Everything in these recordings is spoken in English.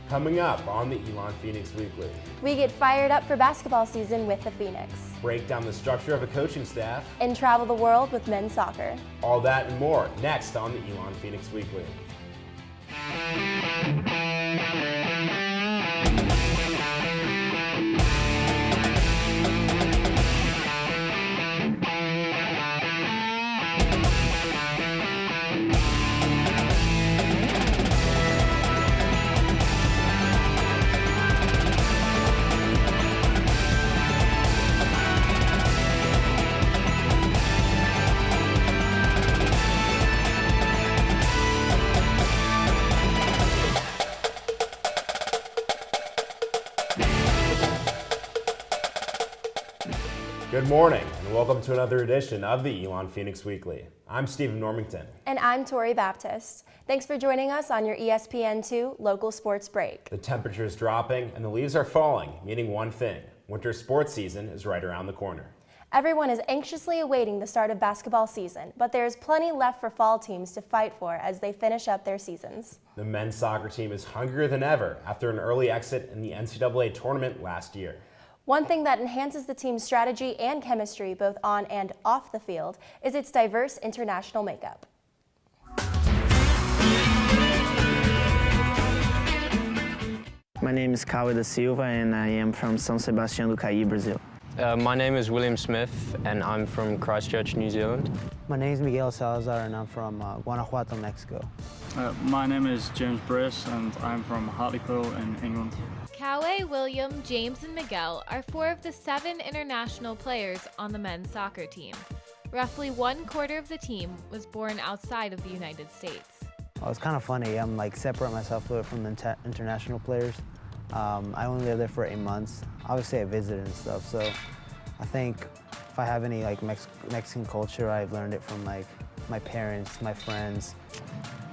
Coming up on the Elon Phoenix Weekly. We get fired up for basketball season with the Phoenix. Break down the structure of a coaching staff. And travel the world with men's soccer. All that and more next on the Elon Phoenix Weekly. Good morning, and welcome to another edition of the Elon Phoenix Weekly. I'm Stephen Normington. And I'm Tori Baptist. Thanks for joining us on your ESPN2 local sports break. The temperature is dropping and the leaves are falling, meaning one thing: winter sports season is right around the corner. Everyone is anxiously awaiting the start of basketball season, but there is plenty left for fall teams to fight for as they finish up their seasons. The men's soccer team is hungrier than ever after an early exit in the NCAA tournament last year. One thing that enhances the team's strategy and chemistry both on and off the field is its diverse international makeup. My name is Cauê da Silva and I am from São Sebastião do Caí, Brazil. My name is William Smith and I'm from Christchurch, New Zealand. My name is Miguel Salazar and I'm from Guanajuato, Mexico. My name is James Brace and I'm from Hartlepool in England. Cauê, William, James, and Miguel are 4 of the 7 international players on the men's soccer team. Roughly 1/4 of the team was born outside of the United States. Oh, it's kind of funny. I'm separate myself from the international players. I only lived there for 8 months. Obviously I visited and stuff, so I think if I have any Mexican culture, I've learned it from my parents, my friends.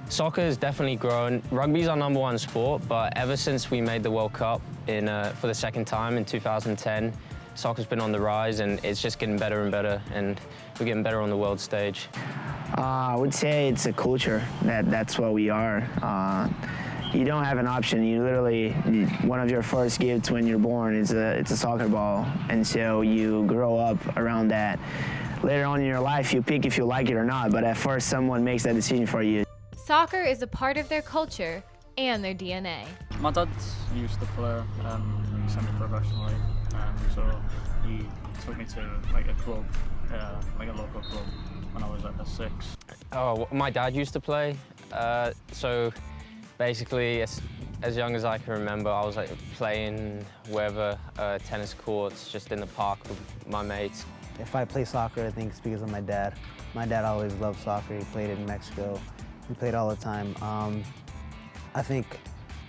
Soccer has definitely grown. Rugby's our #1 sport, but ever since we made the World Cup for the second time in 2010, soccer's been on the rise and it's just getting better and better, and we're getting better on the world stage. I would say it's a culture. That's what we are. You don't have an option. You literally, one of your first gifts when you're born is it's a soccer ball, and so you grow up around that. Later on in your life, you pick if you like it or not, but at first someone makes that decision for you. Soccer is a part of their culture and their DNA. My dad used to play semi-professionally, so he took me to a club, a local club, when I was at 6. Oh, my dad used to play, so basically as young as I can remember, I was playing wherever, tennis courts, just in the park with my mates. If I play soccer, I think it's because of my dad. My dad always loved soccer. He played in Mexico. He played all the time. I think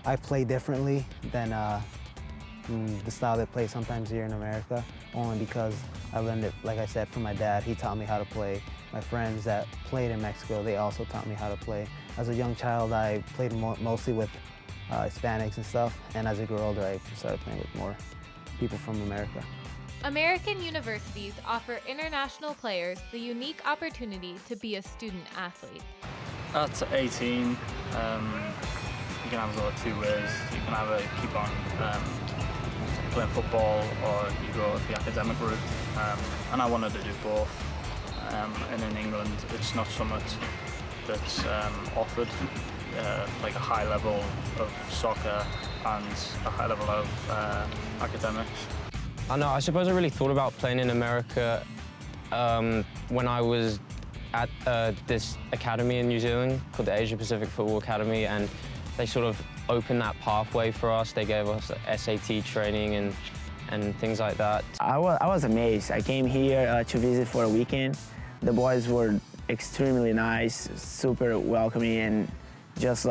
I play differently than the style they play sometimes here in America, only because I learned it, like I said, from my dad. He taught me how to play. My friends that played in Mexico, they also taught me how to play. As a young child, I played mostly with Hispanics and stuff, and as I grew older, I started playing with more people from America. American universities offer international players the unique opportunity to be a student athlete. At 18, you can have 2 ways. You can either keep on playing football or you go the academic route, and I wanted to do both. And in England, it's not so much that's offered, like a high level of soccer and a high level of academics. I know, I suppose I really thought about playing in America when I was at this academy in New Zealand called the Asia Pacific Football Academy, and they sort of opened that pathway for us. They gave us SAT training and things like that. I was amazed. I came here to visit for a weekend. The boys were extremely nice, super welcoming, and just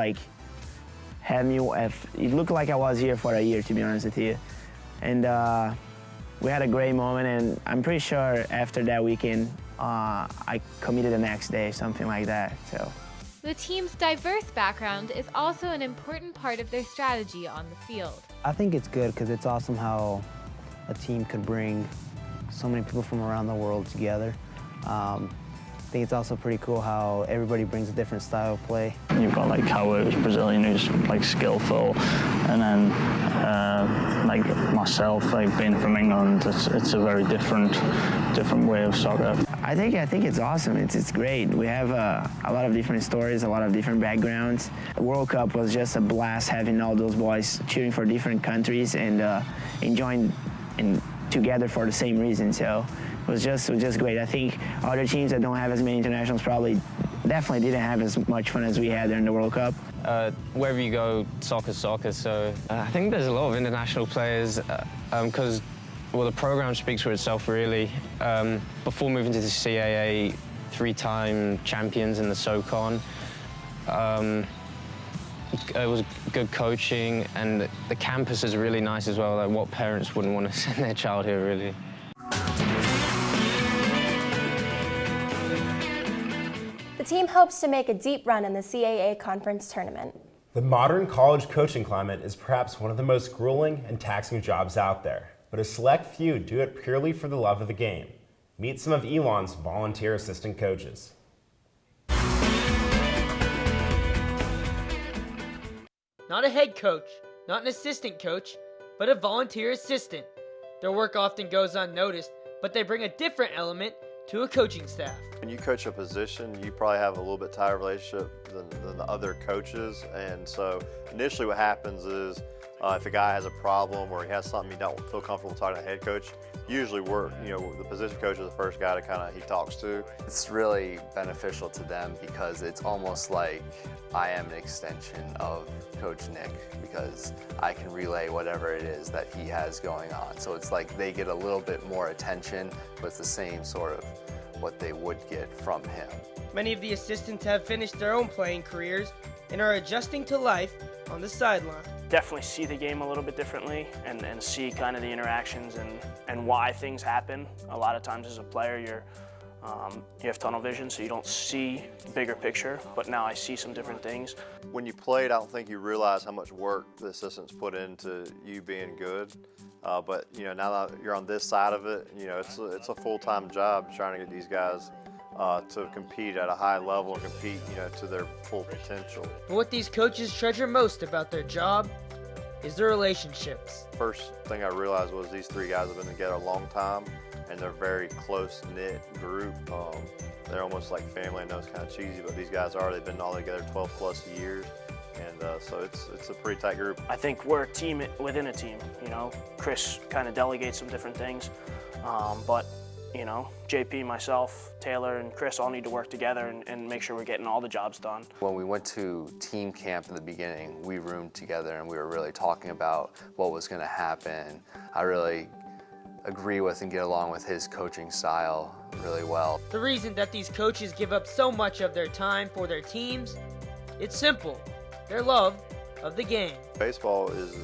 had me. It looked like I was here for a year, to be honest with you. And we had a great moment, and I'm pretty sure after that weekend, I committed the next day, something like that. So. The team's diverse background is also an important part of their strategy on the field. I think it's good because it's awesome how a team could bring so many people from around the world together. think it's also pretty cool how everybody brings a different style of play. You've got like Cowboy, who's Brazilian, who's like skillful, and then like myself, like being from England, it's a very different way of soccer. I think it's awesome. It's great. We have a lot of different stories, a lot of different backgrounds. The World Cup was just a blast having all those boys cheering for different countries and enjoying together for the same reason. So it was just great. I think other teams that don't have as many internationals definitely didn't have as much fun as we had during the World Cup. Wherever you go, soccer's soccer. So I think there's a lot of international players because well, the program speaks for itself, really. Before moving to the CAA, 3-time champions in the SoCon. It was good coaching, and the campus is really nice as well. Like, what parents wouldn't want to send their child here, really? The team hopes to make a deep run in the CAA conference tournament. The modern college coaching climate is perhaps one of the most grueling and taxing jobs out there, but a select few do it purely for the love of the game. Meet some of Elon's volunteer assistant coaches. Not a head coach, not an assistant coach, but a volunteer assistant. Their work often goes unnoticed, but they bring a different element to a coaching staff. When you coach a position, you probably have a little bit tighter relationship than the other coaches, and so initially what happens is if a guy has a problem or he has something he don't feel comfortable talking to the head coach, usually the position coach is the first guy to he talks to. It's really beneficial to them because it's almost like I am an extension of Coach Nick because I can relay whatever it is that he has going on. So it's like they get a little bit more attention, but it's the same sort of what they would get from him. Many of the assistants have finished their own playing careers and are adjusting to life on the sideline. Definitely see the game a little bit differently and see kind of the interactions and why things happen. A lot of times as a player, you have tunnel vision, so you don't see the bigger picture, but now I see some different things. When you played, I don't think you realize how much work the assistants put into you being good. But now that you're on this side of it, it's a full-time job trying to get these guys to compete at a high level and compete, to their full potential. But what these coaches treasure most about their job is their relationships. First thing I realized was these three guys have been together a long time, and they're a very close-knit group. They're almost like family. I know it's kind of cheesy, but these guys they've been all together 12+ years. And so it's a pretty tight group. I think we're a team within a team. Chris kind of delegates some different things, but JP, myself, Taylor, and Chris all need to work together and make sure we're getting all the jobs done. When we went to team camp in the beginning, we roomed together and we were really talking about what was going to happen. I really agree with and get along with his coaching style really well. The reason that these coaches give up so much of their time for their teams, it's simple. Their love of the game. Baseball is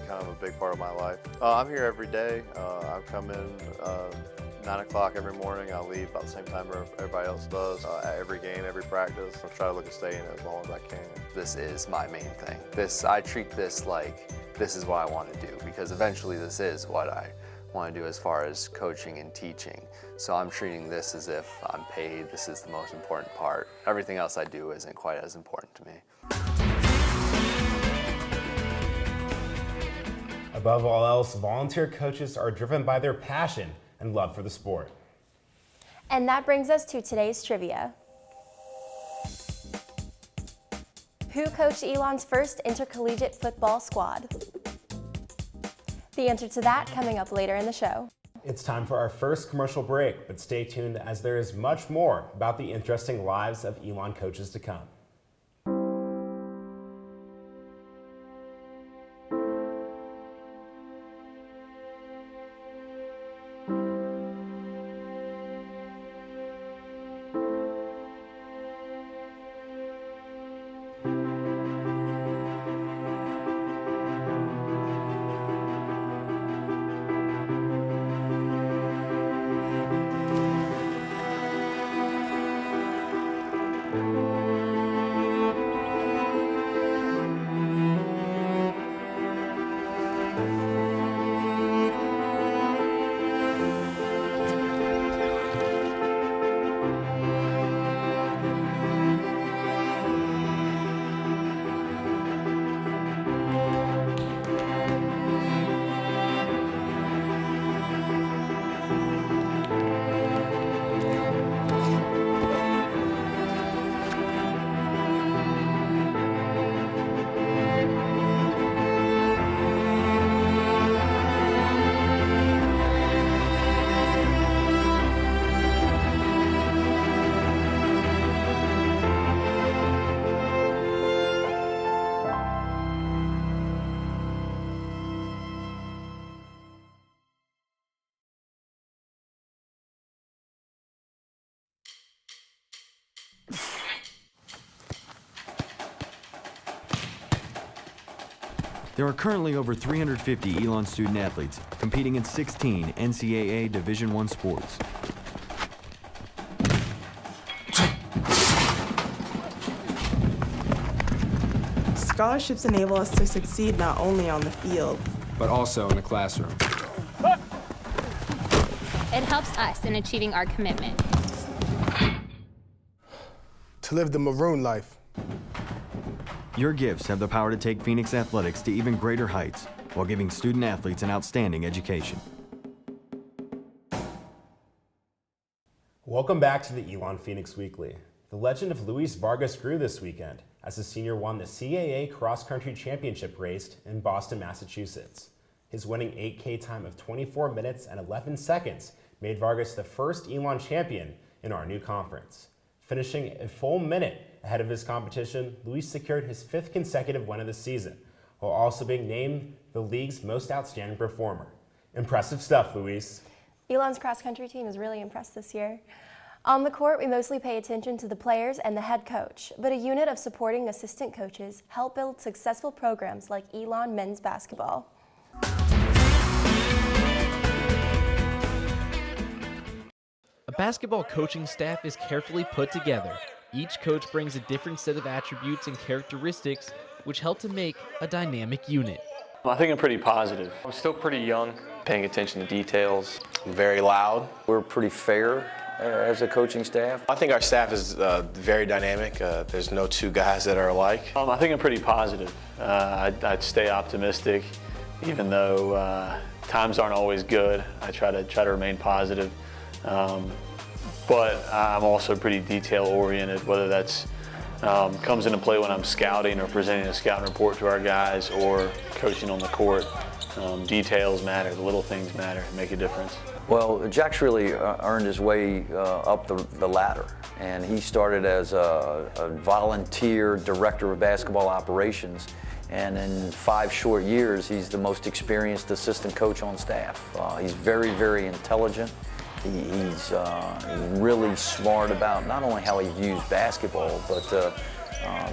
kind of a big part of my life. I'm here every day. I come in 9 o'clock every morning. I leave about the same time everybody else does. At every game, every practice, I try to look at staying as long as I can. This is my main thing. I treat this like this is what I want to do because eventually this is what I want to do as far as coaching and teaching. So I'm treating this as if I'm paid. This is the most important part. Everything else I do isn't quite as important to me. Above all else, volunteer coaches are driven by their passion and love for the sport. And that brings us to today's trivia. Who coached Elon's first intercollegiate football squad? The answer to that coming up later in the show. It's time for our first commercial break, but stay tuned as there is much more about the interesting lives of Elon coaches to come. There are currently over 350 Elon student athletes competing in 16 NCAA Division I sports. Scholarships enable us to succeed not only on the field, but also in the classroom. It helps us in achieving our commitment. To live the maroon life. Your gifts have the power to take Phoenix athletics to even greater heights while giving student athletes an outstanding education. Welcome back to the Elon Phoenix Weekly. The legend of Luis Vargas grew this weekend as the senior won the CAA cross-country championship race in Boston, Massachusetts. His winning 8K time of 24 minutes and 11 seconds made Vargas the first Elon champion in our new conference. Finishing a full minute ahead of his competition, Luis secured his 5th consecutive win of the season, while also being named the league's most outstanding performer. Impressive stuff, Luis. Elon's cross-country team is really impressed this year. On the court, we mostly pay attention to the players and the head coach, but a unit of supporting assistant coaches help build successful programs like Elon men's basketball. A basketball coaching staff is carefully put together. Each coach brings a different set of attributes and characteristics which help to make a dynamic unit. I think I'm pretty positive. I'm still pretty young. Paying attention to details. I'm very loud. We're pretty fair as a coaching staff. I think our staff is very dynamic. There's no two guys that are alike. I think I'm pretty positive. I'd stay optimistic, even though times aren't always good. I try to remain positive. But I'm also pretty detail-oriented, whether that's comes into play when I'm scouting or presenting a scouting report to our guys or coaching on the court. Details matter, the little things matter, make a difference. Well, Jack's really earned his way up the ladder, and he started as a volunteer director of basketball operations, and in 5 short years, he's the most experienced assistant coach on staff. He's very, very intelligent. He's really smart about not only how he views basketball, but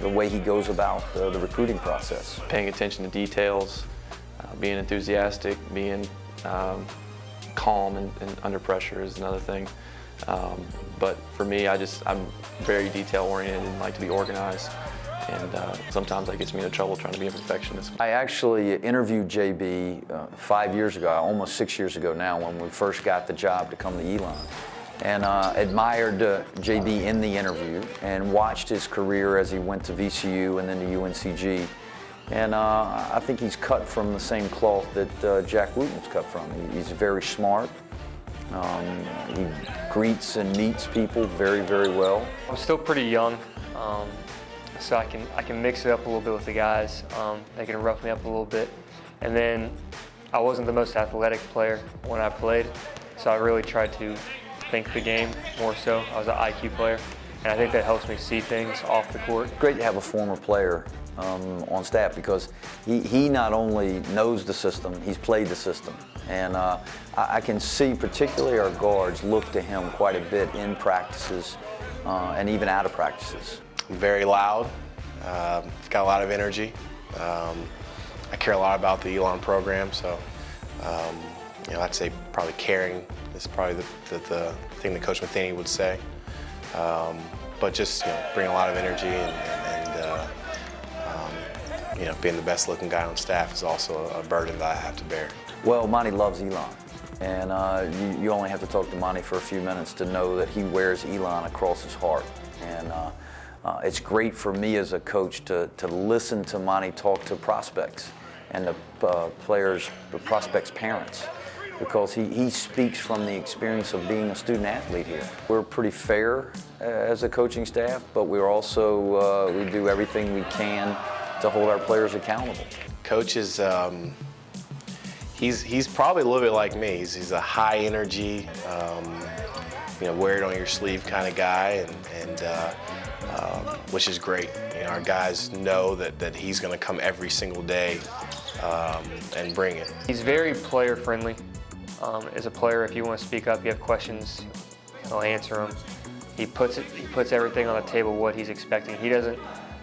the way he goes about the recruiting process. Paying attention to details, being enthusiastic, being calm and under pressure is another thing. But for me, I'm very detail-oriented and like to be organized. And sometimes that gets me into trouble trying to be a perfectionist. I actually interviewed JB 5 years ago, almost 6 years ago now, when we first got the job to come to Elon. And admired JB in the interview and watched his career as he went to VCU and then to UNCG. And I think he's cut from the same cloth that Jack Wooten was cut from. He's very smart. He greets and meets people very, very well. I'm still pretty young. So I can mix it up a little bit with the guys. They can rough me up a little bit. And then I wasn't the most athletic player when I played, so I really tried to think the game more so. I was an IQ player, and I think that helps me see things off the court. Great to have a former player on staff because he not only knows the system, he's played the system. And I can see particularly our guards look to him quite a bit in practices and even out of practices. Very loud, got a lot of energy. I care a lot about the Elon program, so I'd say probably caring is probably the thing that Coach Matheny would say. But just bring a lot of energy and being the best looking guy on staff is also a burden that I have to bear. Well, Monty loves Elon, and you only have to talk to Monty for a few minutes to know that he wears Elon across his heart. And it's great for me as a coach to listen to Monty talk to prospects and the prospects' parents, because he speaks from the experience of being a student athlete here. We're pretty fair as a coaching staff, but we're also, we do everything we can to hold our players accountable. Coach is, he's probably a little bit like me. He's a high energy, wear it on your sleeve kind of guy, and which is great. Our guys know that he's going to come every single day and bring it. He's very player friendly. As a player, if you want to speak up, you have questions, he'll answer them. He puts everything on the table, what he's expecting. He doesn't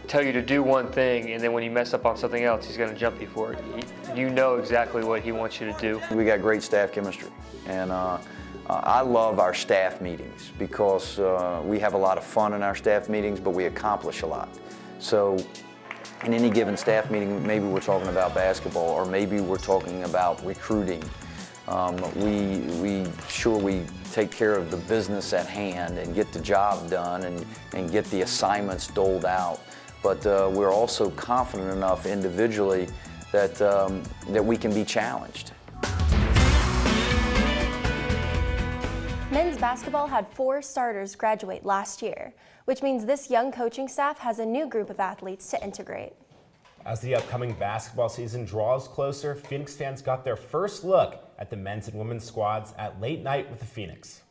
tell you to do one thing, and then when you mess up on something else, he's going to jump you for it. You know exactly what he wants you to do. We got great staff chemistry, and I love our staff meetings because we have a lot of fun in our staff meetings, but we accomplish a lot. So in any given staff meeting, maybe we're talking about basketball, or maybe we're talking about recruiting. We take care of the business at hand and get the job done and get the assignments doled out. But we're also confident enough individually that we can be challenged. Men's basketball had 4 starters graduate last year, which means this young coaching staff has a new group of athletes to integrate. As the upcoming basketball season draws closer, Phoenix fans got their first look at the men's and women's squads at Late Night with the Phoenix.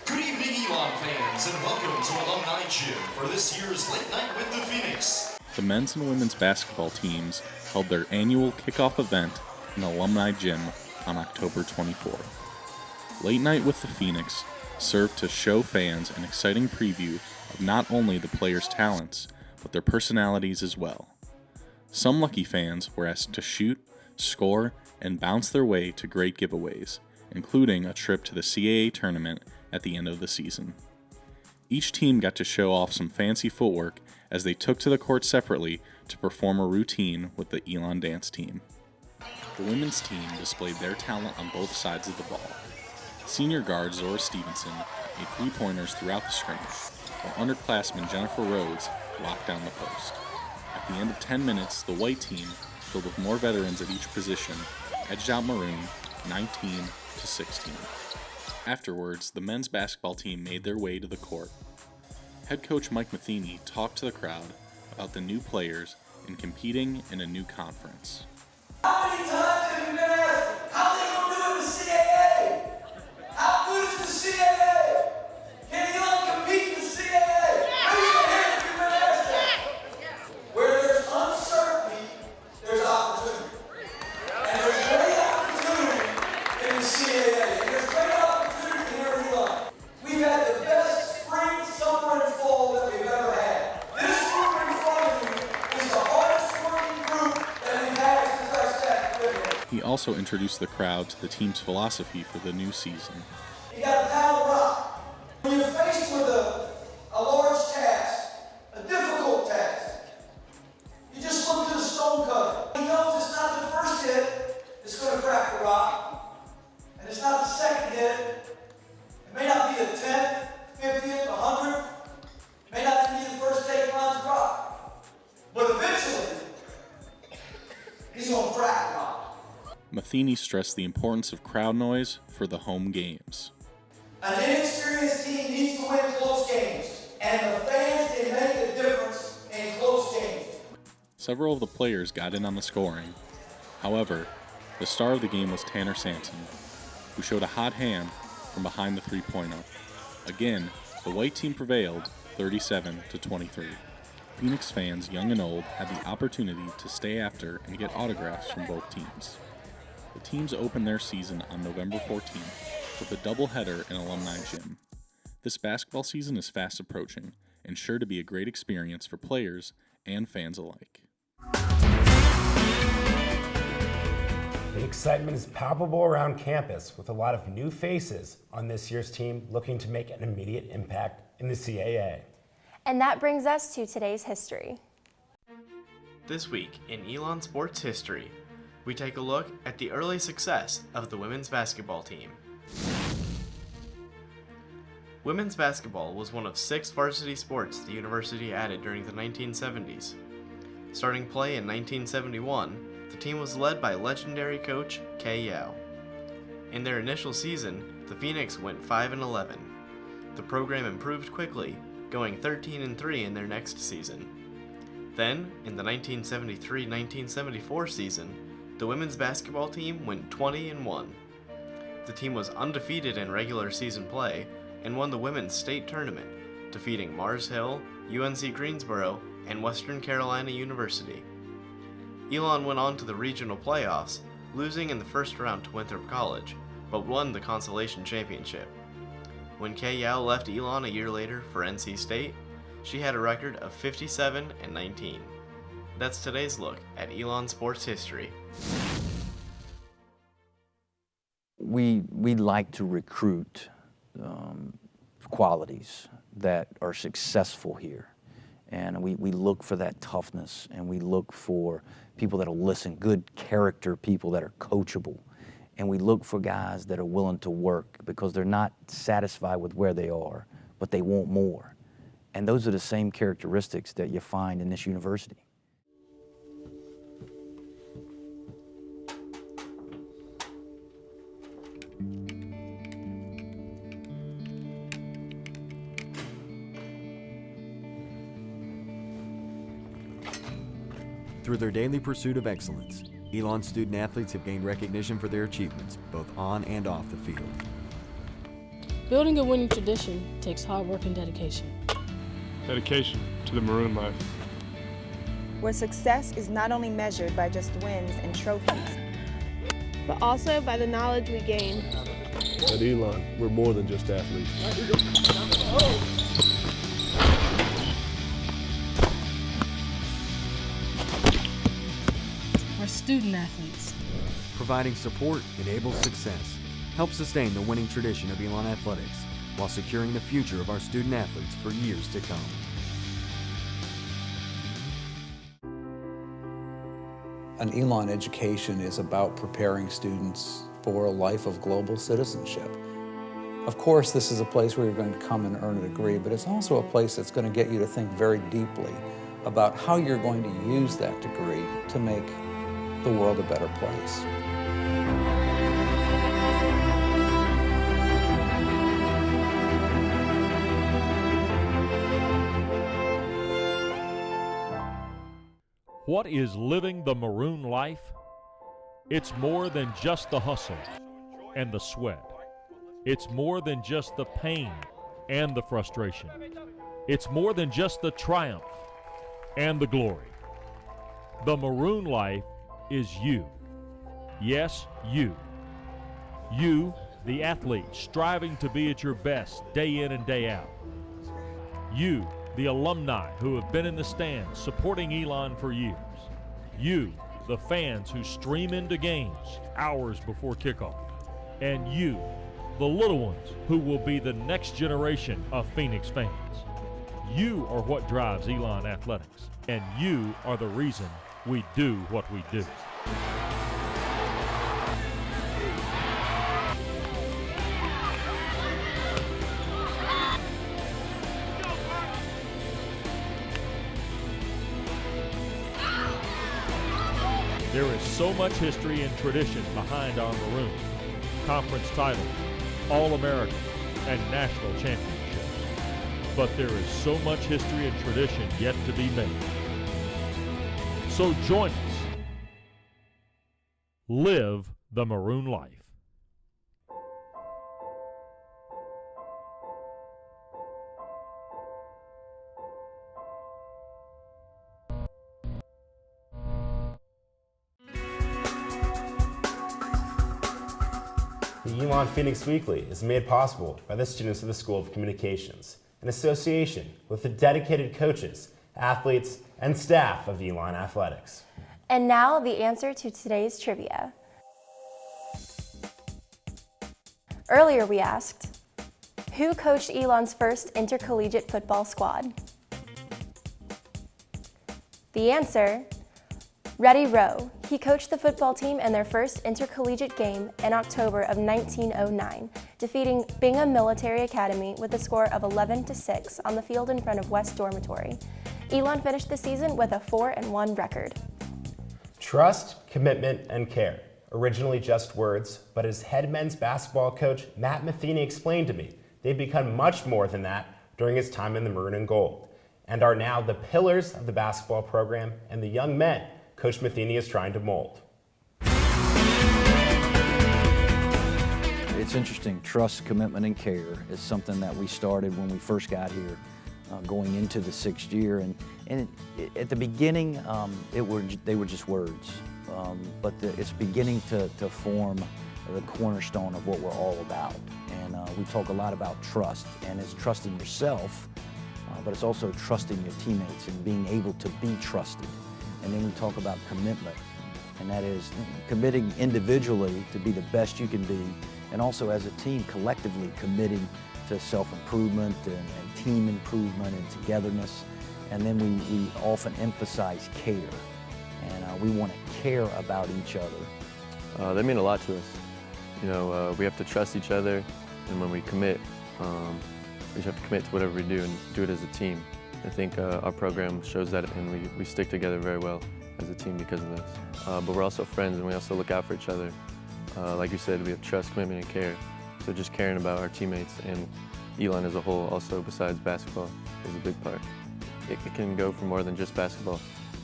Good evening, Elon fans, and welcome to Alumni Gym for this year's Late Night with the Phoenix. The men's and women's basketball teams held their annual kickoff event in Alumni Gym on October 24th. Late Night with the Phoenix served to show fans an exciting preview of not only the players' talents, but their personalities as well. Some lucky fans were asked to shoot, score, and bounce their way to great giveaways, including a trip to the CAA tournament at the end of the season. Each team got to show off some fancy footwork as they took to the court separately to perform a routine with the Elon dance team. The women's team displayed their talent on both sides of the ball. Senior guard Zora Stevenson made three-pointers throughout the scrimmage, while underclassman Jennifer Rhodes locked down the post. At the end of 10 minutes, the white team, filled with more veterans at each position, edged out Maroon 19-16. Afterwards, the men's basketball team made their way to the court. Head coach Mike Matheny talked to the crowd about the new players and competing in a new conference. How many times have you been asked, how are they going to do in the CAA? How good is the CAA? Can Elon compete in the CAA? Raise your hand if you've been asked that. Where there's uncertainty, there's opportunity. And there's great opportunity in the CAA. And there's great opportunity here at Elon. We've had the best spring, summer, and fall that we've ever had. This group in front of you is the hardest working group that we've had since I started. He also introduced the crowd to the team's philosophy for the new season. You got to paddle rock. When you're faced with a large task, a difficult task, you just look to the stone cutter. He knows it's not the first hit that's going to crack the rock, and it's not the second hit. It may not be the 10th, 50th, 100th. It may not be the first day he climbs the rock. But eventually, he's going to crack the rock. Matheny stressed the importance of crowd noise for the home games. An inexperienced team needs to win close games, and the fans can make the difference in close games. Several of the players got in on the scoring. However, the star of the game was Tanner Sampson, who showed a hot hand from behind the three-pointer. Again, the white team prevailed 37-23. Phoenix fans, young and old, had the opportunity to stay after and get autographs from both teams. The teams opened their season on November 14th with a doubleheader in Alumni Gym. This basketball season is fast approaching and sure to be a great experience for players and fans alike. The excitement is palpable around campus with a lot of new faces on this year's team looking to make an immediate impact in the CAA. And that brings us to today's history. This week in Elon Sports History, we take a look at the early success of the women's basketball team. Women's basketball was one of 6 varsity sports the university added during the 1970s. Starting play in 1971, the team was led by legendary coach Kay Yao. In their initial season, the Phoenix went 5-11. The program improved quickly, going 13-3 in their next season. Then, in the 1973-1974 season, the women's basketball team went 20-1. The team was undefeated in regular season play and won the women's state tournament, defeating Mars Hill, UNC Greensboro, and Western Carolina University. Elon went on to the regional playoffs, losing in the first round to Winthrop College, but won the consolation championship. When Kay Yao left Elon a year later for NC State, she had a record of 57-19. That's today's look at Elon sports history. We like to recruit qualities that are successful here. And we look for that toughness, and we look for people that'll listen, good character people that are coachable. And we look for guys that are willing to work because they're not satisfied with where they are, but they want more. And those are the same characteristics that you find in this university. Through their daily pursuit of excellence, Elon student athletes have gained recognition for their achievements, both on and off the field. Building a winning tradition takes hard work and dedication. Dedication to the Maroon life. Where success is not only measured by just wins and trophies, But also by the knowledge we gain. At Elon, we're more than just athletes. We're student athletes. Providing support enables success, helps sustain the winning tradition of Elon Athletics, while securing the future of our student athletes for years to come. An Elon education is about preparing students for a life of global citizenship. Of course, this is a place where you're going to come and earn a degree, but it's also a place that's going to get you to think very deeply about how you're going to use that degree to make the world a better place. What is living the Maroon life? It's more than just the hustle and the sweat. It's more than just the pain and the frustration. It's more than just the triumph and the glory. The Maroon life is you. Yes, you. You, the athlete, striving to be at your best day in and day out. You, the alumni who have been in the stands supporting Elon for years. You, the fans who stream into games hours before kickoff. And you, the little ones who will be the next generation of Phoenix fans. You are what drives Elon Athletics, and you are the reason we do what we do. There is so much history and tradition behind our Maroons. Conference titles, All-American, and national championships. But there is so much history and tradition yet to be made. So join us. Live the Maroon life. The Elon Phoenix Weekly is made possible by the students of the School of Communications in association with the dedicated coaches, athletes, and staff of Elon Athletics. And now the answer to today's trivia. Earlier we asked, who coached Elon's first intercollegiate football squad? The answer, Reddy Rowe. He coached the football team in their first intercollegiate game in October of 1909, defeating Bingham Military Academy with a score of 11-6 on the field in front of West Dormitory. Elon finished the season with a 4-1 record. Trust, commitment, and care. Originally just words, but as head men's basketball coach Matt Matheny explained to me, they've become much more than that during his time in the Maroon and Gold, and are now the pillars of the basketball program and the young men Coach Matheny is trying to mold. It's interesting. Trust, commitment, and care is something that we started when we first got here, going into the 6th year. And at the beginning, they were just words, but it's beginning to form the cornerstone of what we're all about. And we talk a lot about trust, and it's trusting yourself, but it's also trusting your teammates and being able to be trusted. And then we talk about commitment, and that is committing individually to be the best you can be, and also as a team collectively committing to self-improvement and team improvement and togetherness. And then we often emphasize care, and we want to care about each other. They mean a lot to us. You know, we have to trust each other, and when we commit, we just have to commit to whatever we do and do it as a team. I think our program shows that, and we stick together very well as a team because of this. But we're also friends, and we also look out for each other. Like you said, we have trust, commitment, and care. So just caring about our teammates and Elon as a whole, also besides basketball, is a big part. It can go for more than just basketball.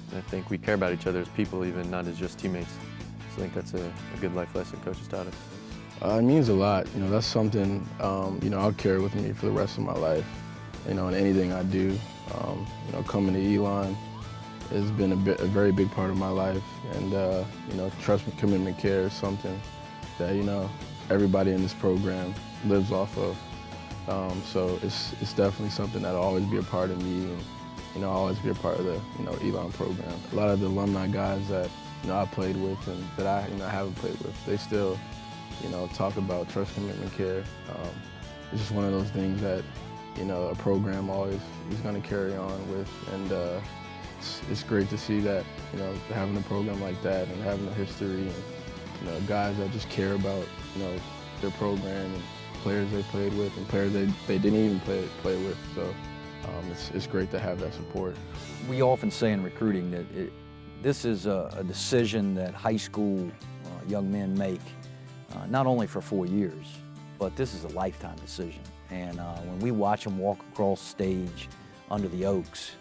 And I think we care about each other as people, even not as just teammates. So I think that's a good life lesson Coach has taught us. It means a lot. You know, that's something, you know, I'll carry with me for the rest of my life. You know, in anything I do. You know, coming to Elon has been a very big part of my life. And, you know, trust, commitment, care is something that, you know, everybody in this program lives off of. So it's definitely something that'll always be a part of me, and, you know, I'll always be a part of the, you know, Elon program. A lot of the alumni guys that, you know, I played with and that I, you know, haven't played with, they still, you know, talk about trust, commitment, care. It's just one of those things that, you know, a program always is going to carry on with, and it's great to see that, you know, having a program like that and having a history and, you know, guys that just care about, you know, their program and players they played with and players they didn't even play with. So it's great to have that support. We often say in recruiting that this is a decision that high school young men make, not only for 4 years, but this is a lifetime decision. And when we watch them walk across stage under the Oaks,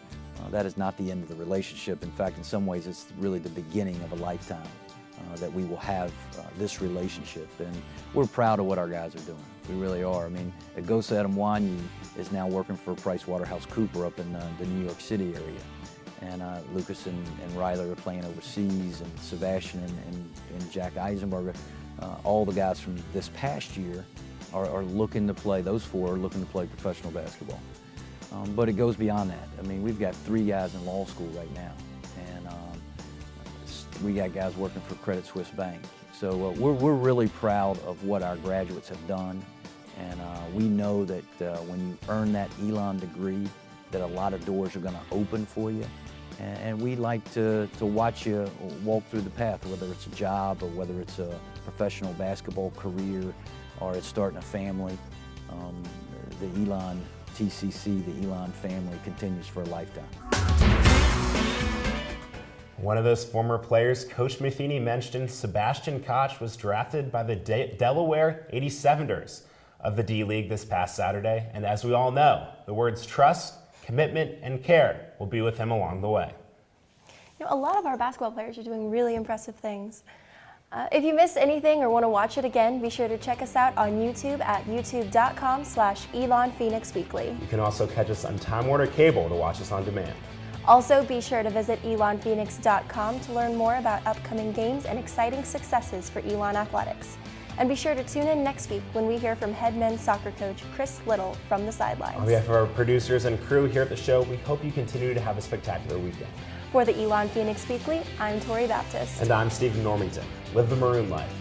that is not the end of the relationship. In fact, in some ways, it's really the beginning of a lifetime that we will have this relationship. And we're proud of what our guys are doing. We really are. I mean, Agosa Adamwanyi is now working for PricewaterhouseCoopers up in the New York City area. And Lucas and Riley are playing overseas, and Sebastian and Jack Eisenberger. All the guys from this past year are looking to play, those four are looking to play professional basketball. But it goes beyond that. I mean, we've got 3 guys in law school right now, and we got guys working for Credit Suisse Bank. So we're really proud of what our graduates have done, and we know that when you earn that Elon degree, that a lot of doors are going to open for you. And we like to watch you walk through the path, whether it's a job or whether it's a professional basketball career or it's starting a family. The Elon TCC, the Elon family continues for a lifetime. One of those former players Coach Matheny mentioned, Sebastian Koch, was drafted by the Delaware 87ers of the D-League this past Saturday. And as we all know, the words trust, commitment, and care will be with him along the way. You know, a lot of our basketball players are doing really impressive things. If you missed anything or want to watch it again, be sure to check us out on YouTube at youtube.com/Elon Phoenix Weekly. You can also catch us on Time Warner Cable to watch us on demand. Also, be sure to visit elonphoenix.com to learn more about upcoming games and exciting successes for Elon Athletics. And be sure to tune in next week when we hear from head men's soccer coach Chris Little from the sidelines. On behalf of our producers and crew here at the show, we hope you continue to have a spectacular weekend. For the Elon Phoenix Weekly, I'm Tori Baptist. And I'm Stephen Normington. Live the Maroon Life.